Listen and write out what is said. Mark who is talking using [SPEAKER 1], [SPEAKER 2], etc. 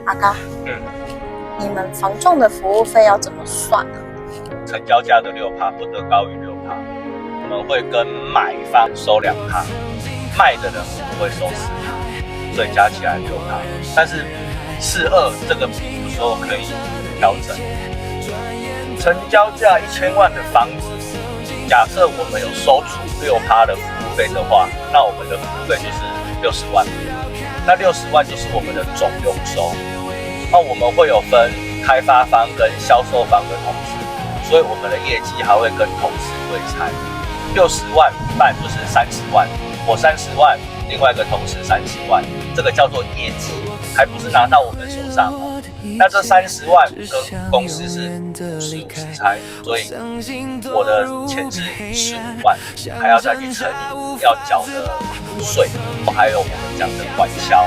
[SPEAKER 1] 阿嘎，你们房仲的服务费要怎么算呢？
[SPEAKER 2] 成交价的6%不得高于6%，我们会跟买方收2%，卖的人我们会收4%，所以加起来6%。但是4:2这个比有时候可以调整。成交价1000万的房子，假设我们有收出6%的服务费的话，那我们的服务费就是60万。那60万就是我们的总佣收。那我们会有分开发方跟销售方的同事，所以我们的业绩还会跟同事对拆。60万半就是30万，我30万，另外一个同事30万，这个叫做业绩，还不是拿到我们手上。那这30万跟公司是50拆，所以我的钱是15万，还要再去乘以要缴的税，还有我们讲的管销。